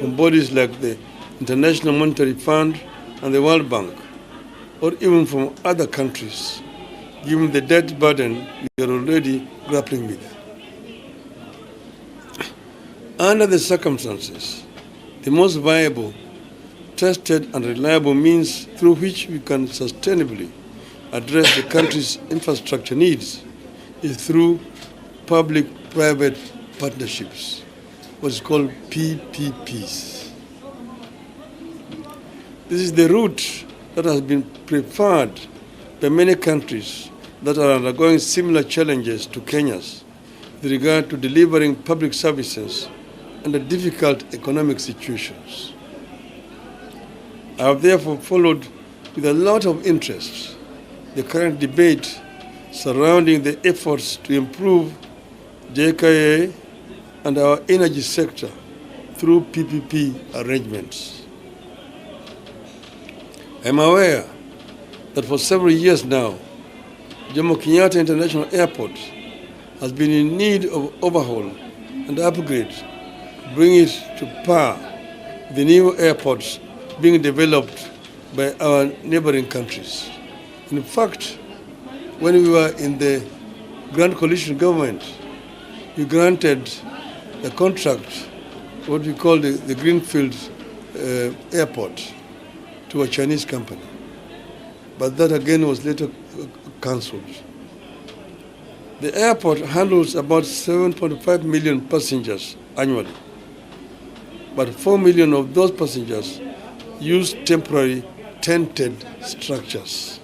from bodies like the International Monetary Fund and the World Bank, or even from other countries, given the debt burden we are already grappling with. Under the circumstances, the most viable, tested and reliable means through which we can sustainably address the country's infrastructure needs is through public-private partnerships, what is called PPPs. This is the route that has been preferred by many countries that are undergoing similar challenges to Kenya's with regard to delivering public services under difficult economic situations. I have therefore followed with a lot of interest the current debate surrounding the efforts to improve JKA and our energy sector through PPP arrangements. I am aware that for several years now, Jomo Kenyatta International Airport has been in need of overhaul and upgrade to bring it to par with the new airports being developed by our neighboring countries. In fact, when we were in the Grand Coalition government, we granted a contract, what we call the Greenfield Airport, to a Chinese company. But that again was later cancelled. The airport handles about 7.5 million passengers annually, but 4 million of those passengers use temporary tented structures.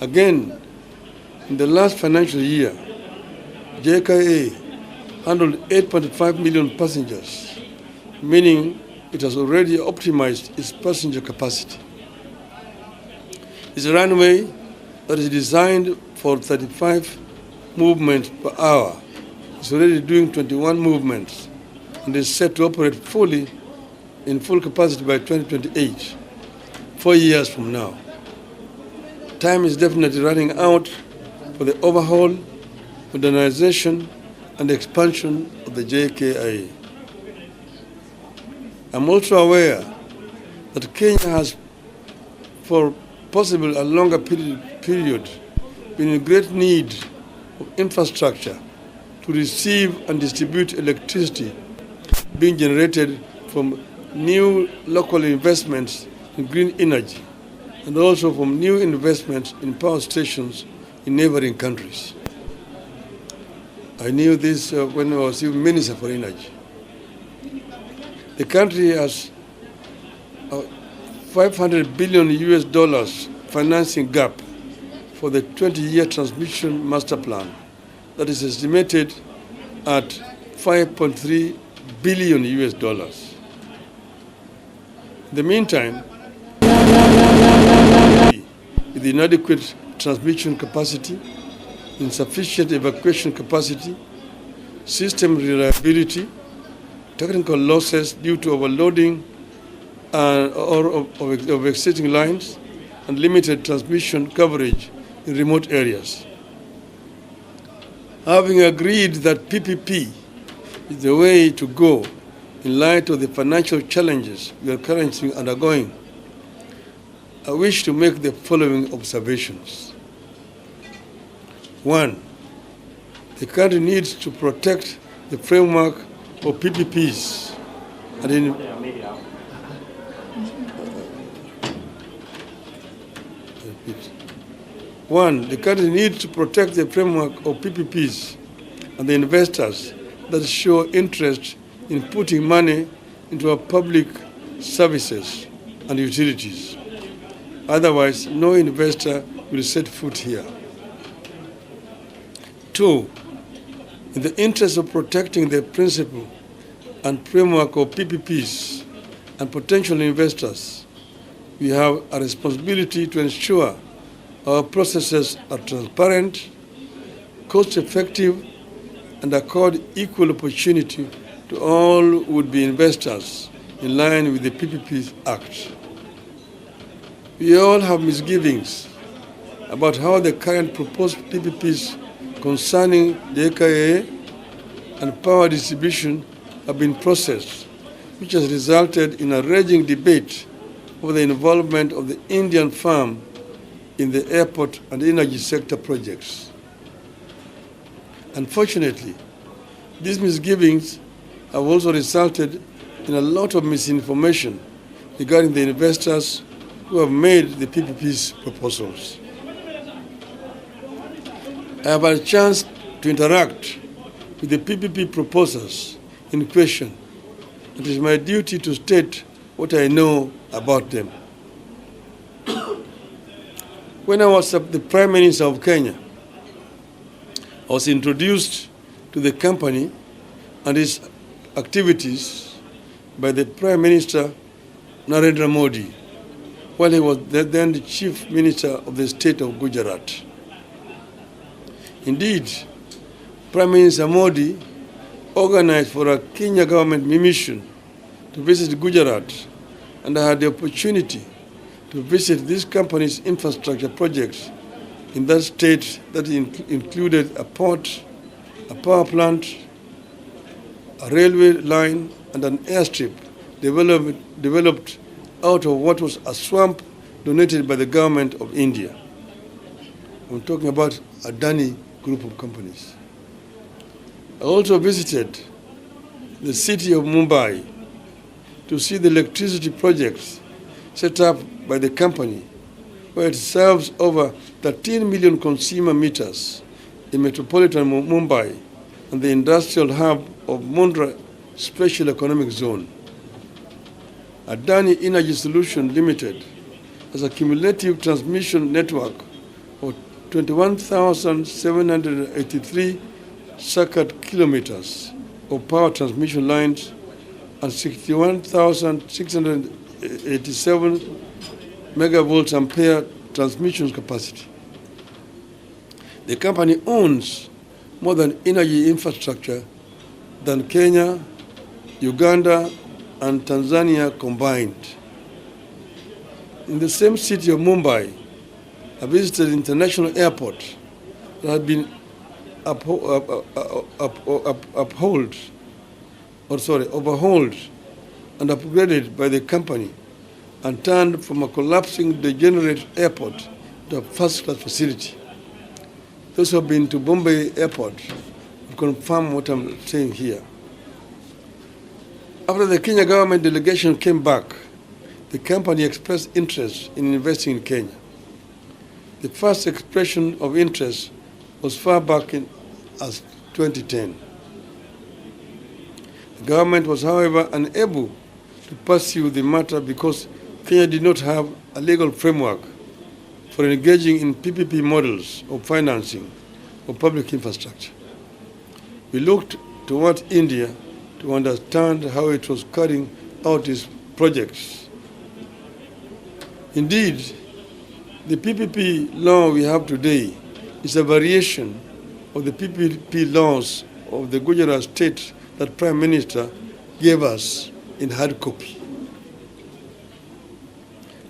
Again, in the last financial year, JKA handled 8.5 million passengers, meaning it has already optimized its passenger capacity. Its runway that is designed for 35 movements per hour is already doing 21 movements and is set to operate fully in full capacity by 2028, 4 years from now. Time is definitely running out for the overhaul, modernization, and expansion of the JKIA. I'm also aware that Kenya has, for possibly a longer period, been in great need of infrastructure to receive and distribute electricity being generated from new local investments in green energy and also from new investments in power stations in neighboring countries. I knew this when I was even Minister for Energy. The country has a $500 billion US financing gap for the 20-year transmission master plan that is estimated at $5.3 billion US. In the meantime, with inadequate transmission capacity, insufficient evacuation capacity, system reliability, technical losses due to overloading of existing lines, and limited transmission coverage in remote areas. Having agreed that PPP is the way to go in light of the financial challenges we are currently undergoing, I wish to make the following observations. 1. The country needs to protect the framework of PPPs and in the country needs to protect the framework of PPPs and the investors that show interest in putting money into our public services and utilities. Otherwise, no investor will set foot here. 2. In the interest of protecting the principle and framework of PPPs and potential investors, we have a responsibility to ensure our processes are transparent, cost-effective, and accord equal opportunity to all would-be investors in line with the PPP Act. We all have misgivings about how the current proposed PPPs concerning the AKA and power distribution have been processed which has resulted in a raging debate over the involvement of the Indian firm in the airport and energy sector projects. Unfortunately, these misgivings have also resulted in a lot of misinformation regarding the investors who have made the PPP's proposals. I have had a chance to interact with the PPP proposers in question. It is my duty to state what I know about them. When I was the Prime Minister of Kenya, I was introduced to the company and its activities by the Prime Minister Narendra Modi, while he was then the Chief Minister of the state of Gujarat. Indeed, Prime Minister Modi organized for a Kenya government mission to visit Gujarat, and I had the opportunity to visit this company's infrastructure projects in that state that included a port, a power plant, a railway line, and an airstrip developed out of what was a swamp donated by the government of India. I'm talking about Adani group of companies. I also visited the city of Mumbai to see the electricity projects set up by the company, where it serves over 13 million consumer meters in metropolitan Mumbai and the industrial hub of Mundra Special Economic Zone. Adani Energy Solutions Limited has a cumulative transmission network of 21,783 circuit kilometers of power transmission lines and 61,687 megavolts ampere transmission capacity. The company owns more than energy infrastructure than Kenya, Uganda, and Tanzania combined. In the same city of Mumbai, I visited the international airport that had been overhauled and upgraded by the company and turned from a collapsing, degenerate airport to a first-class facility. Those who have been to Bombay Airport will confirm what I'm saying here. After the Kenya government delegation came back, the company expressed interest in investing in Kenya. The first expression of interest was far back in as 2010. The government was, however, unable to pursue the matter because Kenya did not have a legal framework for engaging in PPP models of financing of public infrastructure. We looked toward India to understand how it was carrying out its projects. Indeed, the PPP law we have today is a variation of the PPP laws of the Gujarat state that Prime Minister gave us in hard copy.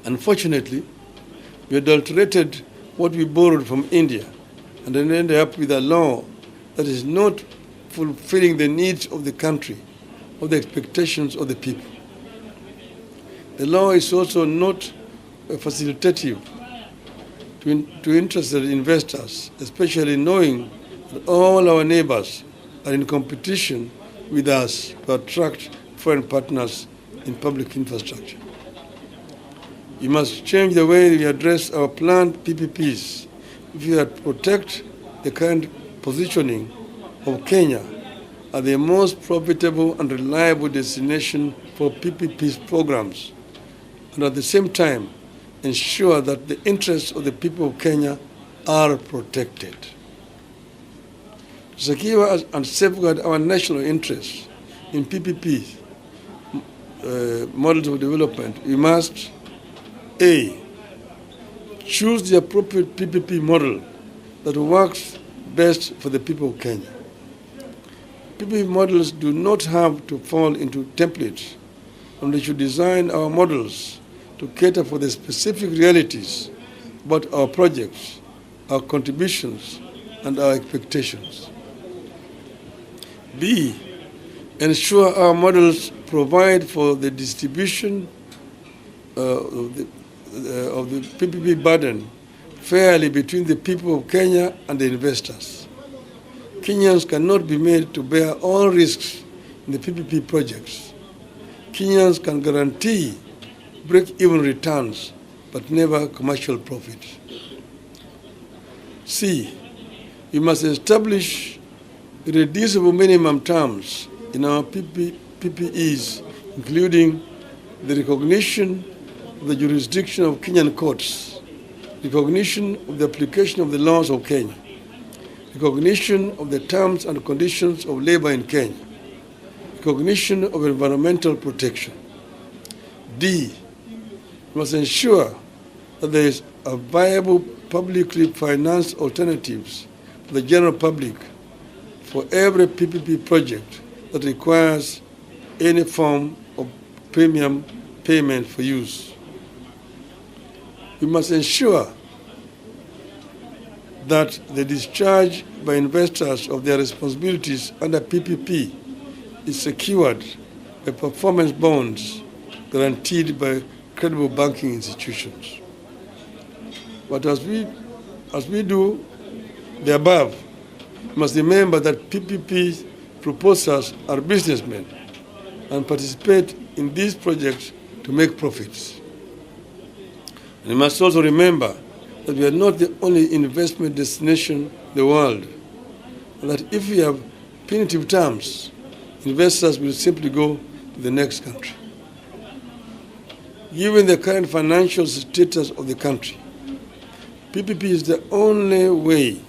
Unfortunately, we adulterated what we borrowed from India and then ended up with a law that is not fulfilling the needs of the country or the expectations of the people. The law is also not facilitative to interested investors, especially knowing that all our neighbors are in competition with us to attract foreign partners in public infrastructure. We must change the way we address our planned PPPs if we are to protect the current positioning of Kenya as the most profitable and reliable destination for PPP's programs, and at the same time ensure that the interests of the people of Kenya are protected. To secure and safeguard our national interests in PPP models of development, we must A, choose the appropriate PPP model that works best for the people of Kenya. PPP models do not have to fall into templates, and we should design our models to cater for the specific realities about our projects, our contributions, and our expectations. B, ensure our models provide for the distribution of the PPP burden fairly between the people of Kenya and the investors. Kenyans cannot be made to bear all risks in the PPP projects. Kenyans can guarantee break-even returns, but never commercial profits. C, we must establish irreducible minimum terms in our PPEs, including the recognition of the jurisdiction of Kenyan courts, recognition of the application of the laws of Kenya, recognition of the terms and conditions of labor in Kenya, recognition of environmental protection. D, we must ensure that there is a viable publicly financed alternatives for the general public for every PPP project that requires any form of premium payment for use. We must ensure that the discharge by investors of their responsibilities under PPP is secured by performance bonds guaranteed by credible banking institutions. But as we do the above, we must remember that PPP proposers are businessmen and participate in these projects to make profits. And we must also remember that we are not the only investment destination in the world, and that if we have punitive terms, investors will simply go to the next country. Given the current financial status of the country, PPP is the only way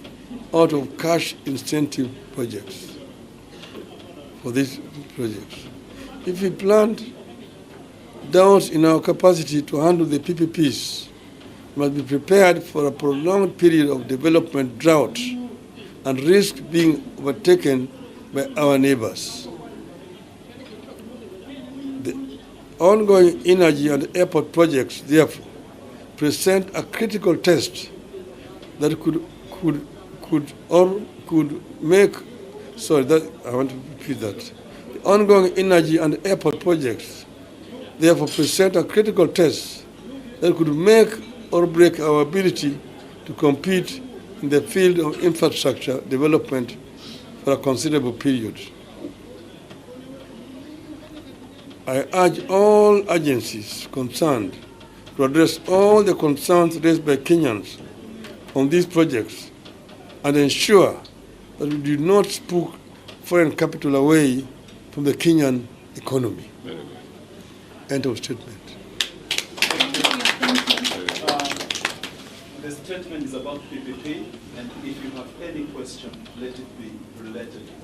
out of cash incentive projects for these projects. If we plant doubts in our capacity to handle the PPPs, we must be prepared for a prolonged period of development drought and risk being overtaken by our neighbors. The ongoing energy and airport projects, therefore, present a critical test that could make, I want to repeat that. The ongoing energy and airport projects therefore present a critical test that could make or break our ability to compete in the field of infrastructure development for a considerable period. I urge all agencies concerned to address all the concerns raised by Kenyans on these projects and ensure that we do not spook foreign capital away from the Kenyan economy. End of statement. The statement is about PPP, and if you have any question, let it be related to that.